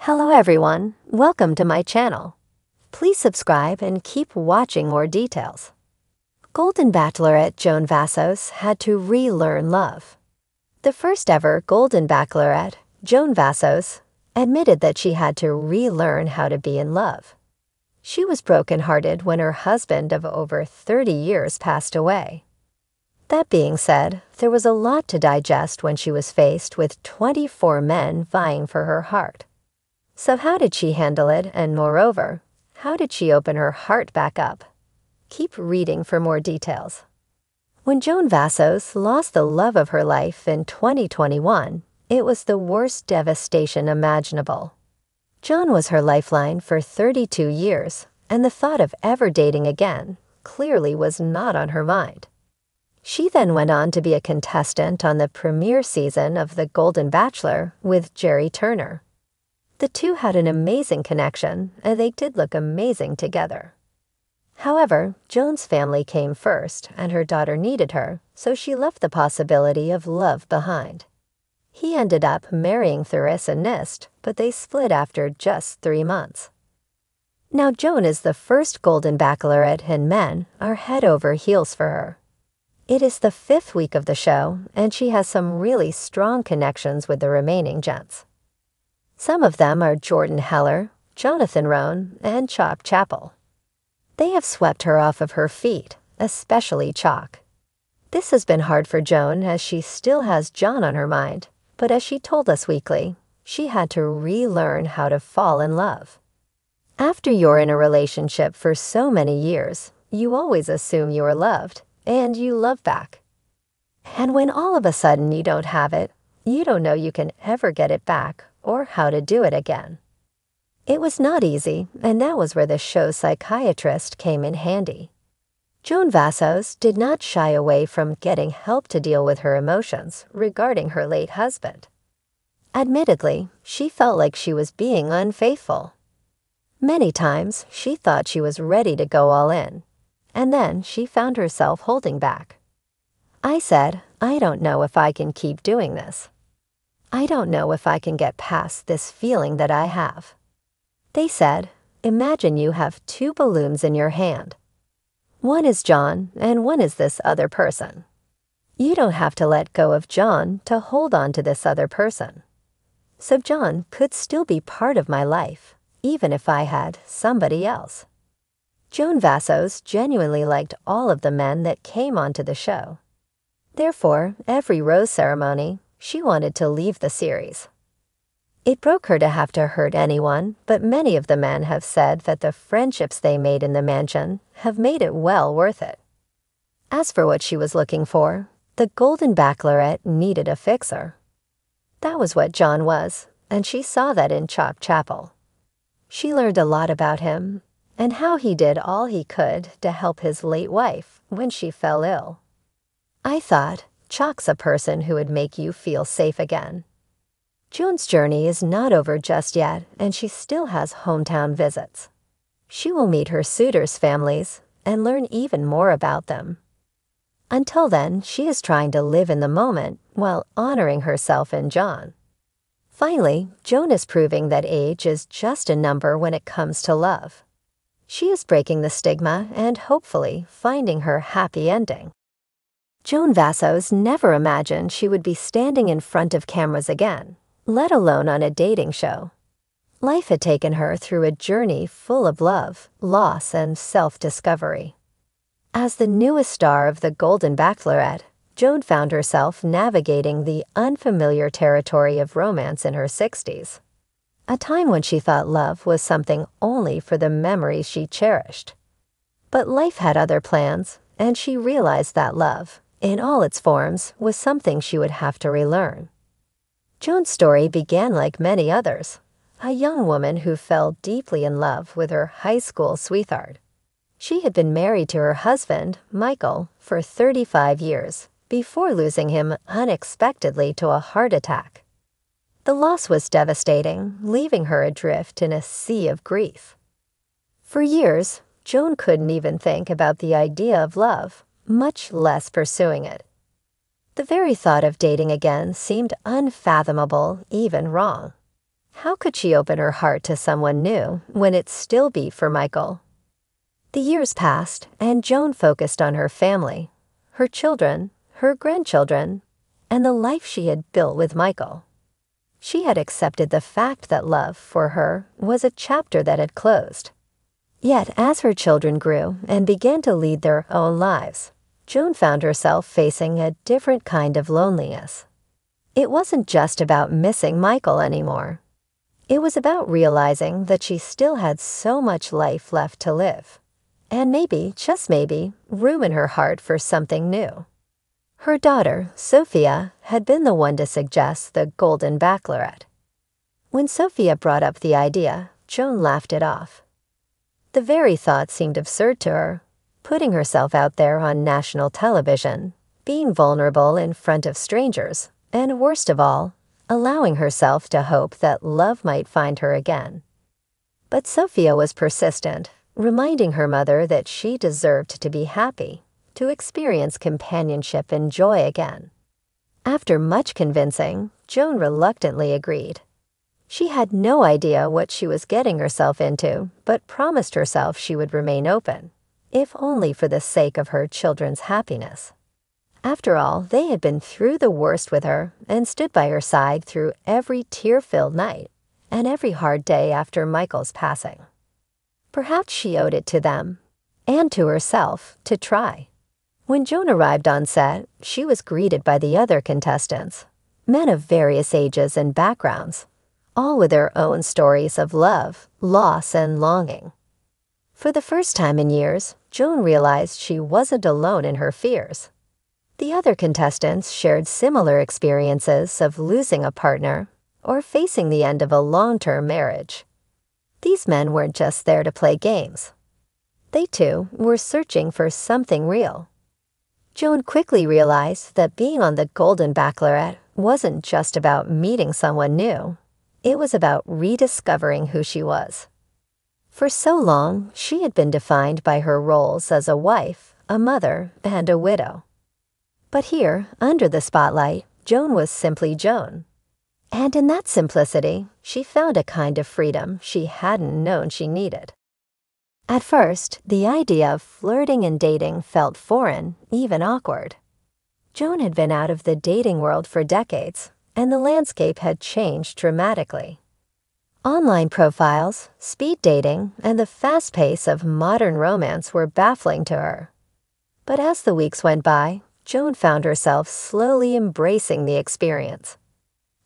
Hello everyone, welcome to my channel. Please subscribe and keep watching more details. Golden Bachelorette Joan Vassos had to relearn love. The first ever Golden Bachelorette, Joan Vassos, admitted that she had to relearn how to be in love. She was brokenhearted when her husband of over 30 years passed away. That being said, there was a lot to digest when she was faced with 24 men vying for her heart. So how did she handle it, and moreover, how did she open her heart back up? Keep reading for more details. When Joan Vassos lost the love of her life in 2021, it was the worst devastation imaginable. Joan was her lifeline for 32 years, and the thought of ever dating again clearly was not on her mind. She then went on to be a contestant on the premiere season of The Golden Bachelor with Jerry Turner. The two had an amazing connection, and they did look amazing together. However, Joan's family came first, and her daughter needed her, so she left the possibility of love behind. He ended up marrying Theresa Nist, but they split after just 3 months. Now Joan is the first Golden Bachelorette, and men are head over heels for her. It is the 5th week of the show, and she has some really strong connections with the remaining gents. Some of them are Jordan Heller, Jonathan Roan, and Chalk Chapel. They have swept her off of her feet, especially Chalk. This has been hard for Joan as she still has John on her mind, but as she told us weekly, she had to relearn how to fall in love. After you're in a relationship for so many years, you always assume you are loved, and you love back. And when all of a sudden you don't have it, you don't know you can ever get it back or how to do it again. It was not easy, and that was where the show's psychiatrist came in handy. Joan Vassos did not shy away from getting help to deal with her emotions regarding her late husband. Admittedly, she felt like she was being unfaithful. Many times, she thought she was ready to go all in, and then she found herself holding back. I said, I don't know if I can keep doing this. I don't know if I can get past this feeling that I have. They said, imagine you have 2 balloons in your hand. One is John, and one is this other person. You don't have to let go of John to hold on to this other person. So John could still be part of my life, even if I had somebody else. Joan Vassos genuinely liked all of the men that came onto the show. Therefore, every rose ceremony, she wanted to leave the series. It broke her to have to hurt anyone, but many of the men have said that the friendships they made in the mansion have made it well worth it. As for what she was looking for, the Golden Bachelorette needed a fixer. That was what John was, and she saw that in Chalk Chapel. She learned a lot about him, and how he did all he could to help his late wife when she fell ill. I thought, Chalk's a person who would make you feel safe again. Joan's journey is not over just yet, and she still has hometown visits. She will meet her suitors' families and learn even more about them. Until then, she is trying to live in the moment while honoring herself and John. Finally, Joan is proving that age is just a number when it comes to love. She is breaking the stigma and hopefully finding her happy ending. Joan Vassos never imagined she would be standing in front of cameras again, let alone on a dating show. Life had taken her through a journey full of love, loss, and self-discovery. As the newest star of the Golden Bachelorette, Joan found herself navigating the unfamiliar territory of romance in her 60s, a time when she thought love was something only for the memories she cherished. But life had other plans, and she realized that love, in all its forms, was something she would have to relearn. Joan's story began like many others, a young woman who fell deeply in love with her high school sweetheart. She had been married to her husband, Michael, for 35 years, before losing him unexpectedly to a heart attack. The loss was devastating, leaving her adrift in a sea of grief. For years, Joan couldn't even think about the idea of love, much less pursuing it. The very thought of dating again seemed unfathomable, even wrong. How could she open her heart to someone new when it still beat for Michael? The years passed, and Joan focused on her family, her children, her grandchildren, and the life she had built with Michael. She had accepted the fact that love, for her, was a chapter that had closed. Yet, as her children grew and began to lead their own lives, Joan found herself facing a different kind of loneliness. It wasn't just about missing Michael anymore. It was about realizing that she still had so much life left to live, and maybe, just maybe, room in her heart for something new. Her daughter, Sophia, had been the one to suggest the Golden Bachelorette. When Sophia brought up the idea, Joan laughed it off. The very thought seemed absurd to her, putting herself out there on national television, being vulnerable in front of strangers, and worst of all, allowing herself to hope that love might find her again. But Sophia was persistent, reminding her mother that she deserved to be happy, to experience companionship and joy again. After much convincing, Joan reluctantly agreed. She had no idea what she was getting herself into, but promised herself she would remain open, if only for the sake of her children's happiness. After all, they had been through the worst with her and stood by her side through every tear-filled night and every hard day after Michael's passing. Perhaps she owed it to them, and to herself, to try. When Joan arrived on set, she was greeted by the other contestants, men of various ages and backgrounds, all with their own stories of love, loss, and longing. For the first time in years, Joan realized she wasn't alone in her fears. The other contestants shared similar experiences of losing a partner or facing the end of a long-term marriage. These men weren't just there to play games. They, too, were searching for something real. Joan quickly realized that being on the Golden Bachelorette wasn't just about meeting someone new. It was about rediscovering who she was. For so long, she had been defined by her roles as a wife, a mother, and a widow. But here, under the spotlight, Joan was simply Joan. And in that simplicity, she found a kind of freedom she hadn't known she needed. At first, the idea of flirting and dating felt foreign, even awkward. Joan had been out of the dating world for decades, and the landscape had changed dramatically. Online profiles, speed dating, and the fast pace of modern romance were baffling to her. But as the weeks went by, Joan found herself slowly embracing the experience.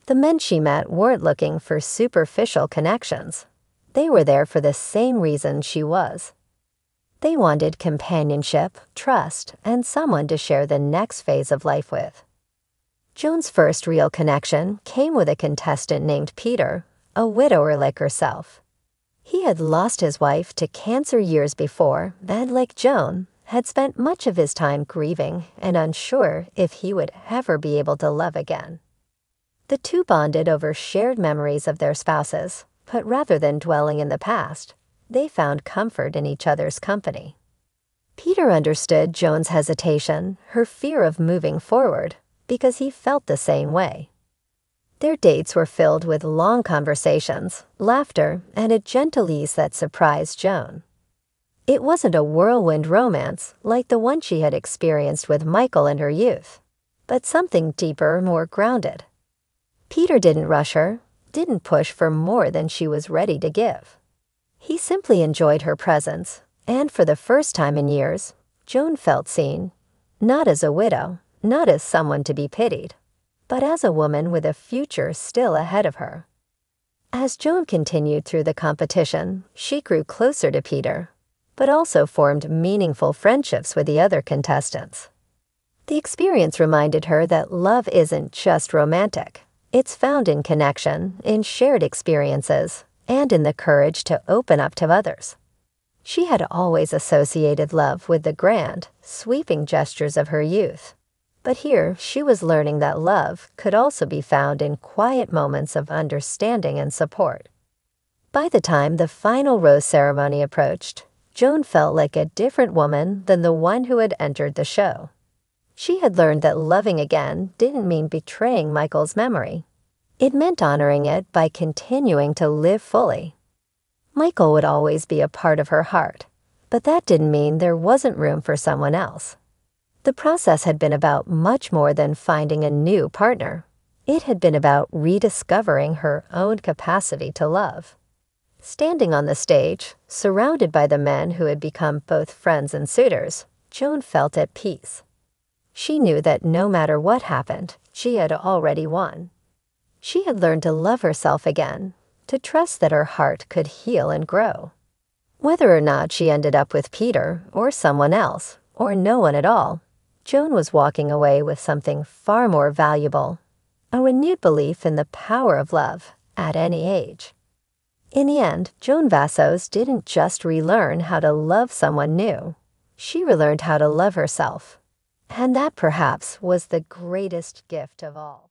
The men she met weren't looking for superficial connections. They were there for the same reason she was. They wanted companionship, trust, and someone to share the next phase of life with. Joan's first real connection came with a contestant named Peter, a widower like herself. He had lost his wife to cancer years before and, like Joan, had spent much of his time grieving and unsure if he would ever be able to love again. The two bonded over shared memories of their spouses, but rather than dwelling in the past, they found comfort in each other's company. Peter understood Joan's hesitation, her fear of moving forward, because he felt the same way. Their dates were filled with long conversations, laughter, and a gentle ease that surprised Joan. It wasn't a whirlwind romance like the one she had experienced with Michael in her youth, but something deeper, more grounded. Peter didn't rush her, didn't push for more than she was ready to give. He simply enjoyed her presence, and for the first time in years, Joan felt seen, not as a widow, not as someone to be pitied, but as a woman with a future still ahead of her. As Joan continued through the competition, she grew closer to Peter, but also formed meaningful friendships with the other contestants. The experience reminded her that love isn't just romantic. It's found in connection, in shared experiences, and in the courage to open up to others. She had always associated love with the grand, sweeping gestures of her youth. But here she was learning that love could also be found in quiet moments of understanding and support. By the time the final rose ceremony approached, Joan felt like a different woman than the one who had entered the show. She had learned that loving again didn't mean betraying Michael's memory. It meant honoring it by continuing to live fully. Michael would always be a part of her heart, but that didn't mean there wasn't room for someone else. The process had been about much more than finding a new partner. It had been about rediscovering her own capacity to love. Standing on the stage, surrounded by the men who had become both friends and suitors, Joan felt at peace. She knew that no matter what happened, she had already won. She had learned to love herself again, to trust that her heart could heal and grow. Whether or not she ended up with Peter or someone else, or no one at all, Joan was walking away with something far more valuable, a renewed belief in the power of love at any age. In the end, Joan Vassos didn't just relearn how to love someone new. She relearned how to love herself. And that perhaps was the greatest gift of all.